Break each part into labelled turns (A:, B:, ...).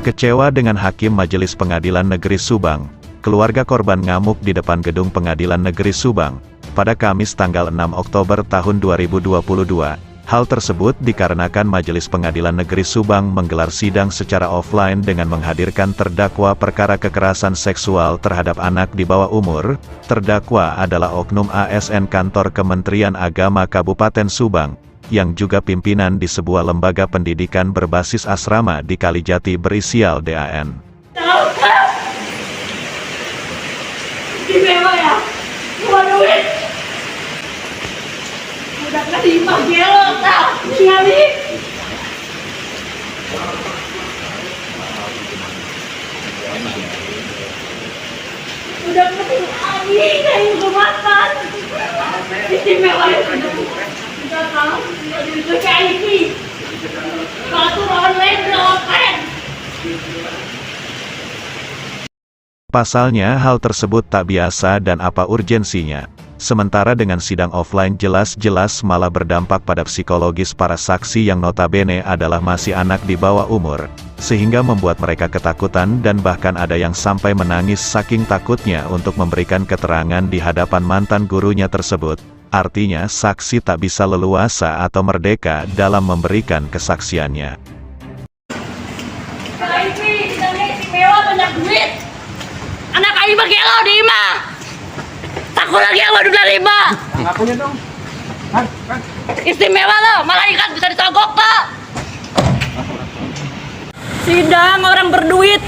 A: Kecewa dengan Hakim Majelis Pengadilan Negeri Subang, keluarga korban ngamuk di depan Gedung Pengadilan Negeri Subang, pada Kamis tanggal 6 Oktober tahun 2022. Hal tersebut dikarenakan Majelis Pengadilan Negeri Subang menggelar sidang secara offline dengan menghadirkan terdakwa perkara kekerasan seksual terhadap anak di bawah umur. Terdakwa adalah oknum ASN Kantor Kementerian Agama Kabupaten Subang, yang juga pimpinan di sebuah lembaga pendidikan berbasis asrama di Kalijati berinisial DAN.
B: Istimewa ya, cuma duit. Udah kelima gelo, tak sekali. Udah ketemu lagi kayak makan. Istimewa ya sudah. Udah tahu, udah kayak ini. Kalau online offline.
A: Pasalnya hal tersebut tak biasa dan apa urgensinya. Sementara dengan sidang offline jelas-jelas malah berdampak pada psikologis para saksi yang notabene adalah masih anak di bawah umur, sehingga membuat mereka ketakutan dan bahkan ada yang sampai menangis saking takutnya untuk memberikan keterangan di hadapan mantan gurunya tersebut. Artinya saksi tak bisa leluasa atau merdeka dalam memberikan kesaksiannya.
B: Kalau ini ditanya istimewa banyak duit. Anak aing bergelo di imah. Takut lagi sama duit riba.
C: Ngakunya dong.
B: Istimewa loh, malaikat bisa disogok pak. Sidang orang berduit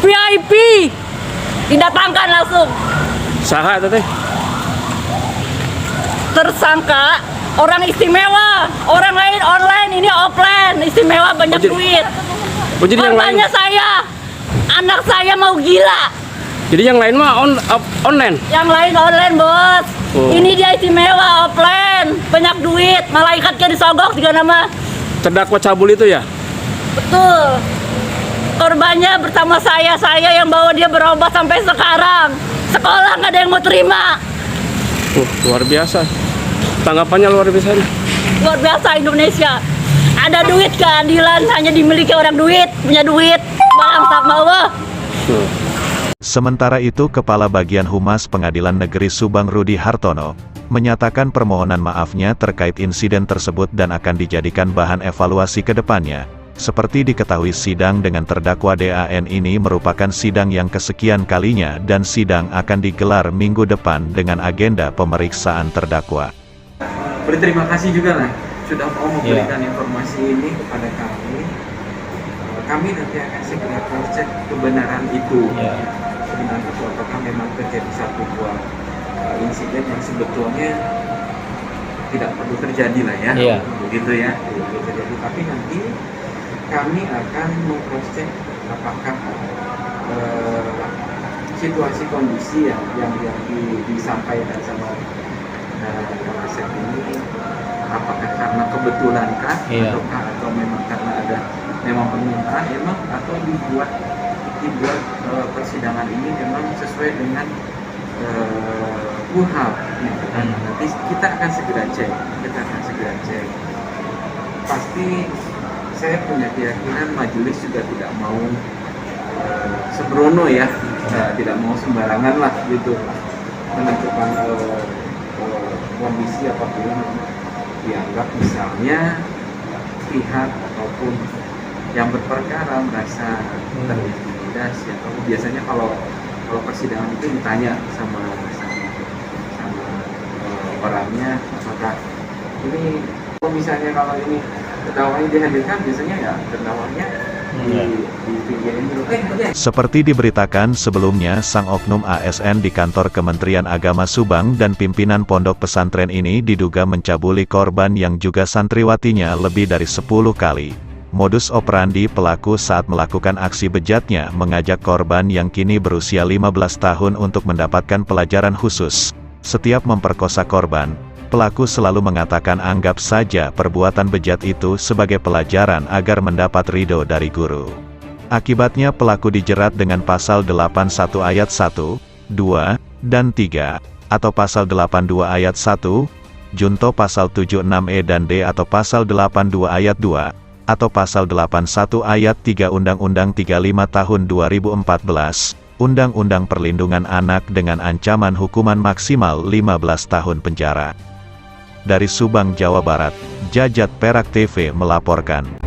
B: VIP didatangkan langsung.
C: Saha itu teh?
B: Tersangka orang istimewa, orang lain online, ini offline. Istimewa banyak duit.
C: Oh, jadi yang lain?
B: Korbannya saya, anak saya mau gila.
C: Jadi yang lain mah online?
B: Yang lain online bos.
C: Oh.
B: Ini dia istimewa offline, banyak duit, malaikatnya disogok juga nama.
C: Terdakwa cabul itu ya?
B: Betul. Korbannya bersama saya yang bawa dia berobat sampai sekarang. Sekolah nggak ada yang mau terima.
C: Luar biasa. Tanggapannya luar biasa nih.
B: Luar biasa Indonesia. Ada duit, keadilan hanya dimiliki orang duit, punya duit, barang tak bawa.
A: Sementara itu Kepala Bagian Humas Pengadilan Negeri Subang Rudi Hartono, menyatakan permohonan maafnya terkait insiden tersebut dan akan dijadikan bahan evaluasi ke depannya. Seperti diketahui sidang dengan terdakwa DAN ini merupakan sidang yang kesekian kalinya dan sidang akan digelar minggu depan dengan agenda pemeriksaan terdakwa.
D: Berterima kasih juga lah sudah mau memberikan informasi ini kepada kami. Kami nanti akan segera cross check kebenaran itu. Sebenarnya apakah memang terjadi satu buah insiden yang sebetulnya tidak perlu terjadi lah ya, begitu ya. Terjadi. Tapi nanti kami akan meng-cross check apakah situasi kondisi yang disampaikan sama Kapolsek ini apakah karena kebetulankah atau memang karena ada permintaan atau dibuat persidangan ini memang sesuai dengan KUHP. Nanti kita akan segera cek. Pasti saya punya keyakinan majelis juga tidak mau sembrono ya, tidak mau sembarangan lah gitu menentukan kondisi apabila dianggap misalnya pihak ataupun yang berperkara merasa terintimidasi atau biasanya kalau persidangan itu ditanya sama orangnya apakah ini misalnya kalau ini terdakwanya dihadirkan biasanya ya terdakwanya di pinggirin dulu.
A: Seperti diberitakan sebelumnya, sang oknum ASN di Kantor Kementerian Agama Subang dan pimpinan pondok pesantren ini diduga mencabuli korban yang juga santriwatinya lebih dari 10 kali. Modus operandi pelaku saat melakukan aksi bejatnya mengajak korban yang kini berusia 15 tahun untuk mendapatkan pelajaran khusus. Setiap memperkosa korban, pelaku selalu mengatakan anggap saja perbuatan bejat itu sebagai pelajaran agar mendapat ridho dari guru. Akibatnya pelaku dijerat dengan pasal 81 ayat 1, 2, dan 3, atau pasal 82 ayat 1, junto pasal 76E dan D atau pasal 82 ayat 2, atau pasal 81 ayat 3 Undang-Undang 35 tahun 2014, Undang-Undang Perlindungan Anak dengan ancaman hukuman maksimal 15 tahun penjara. Dari Subang, Jawa Barat, Jajat Perak TV melaporkan.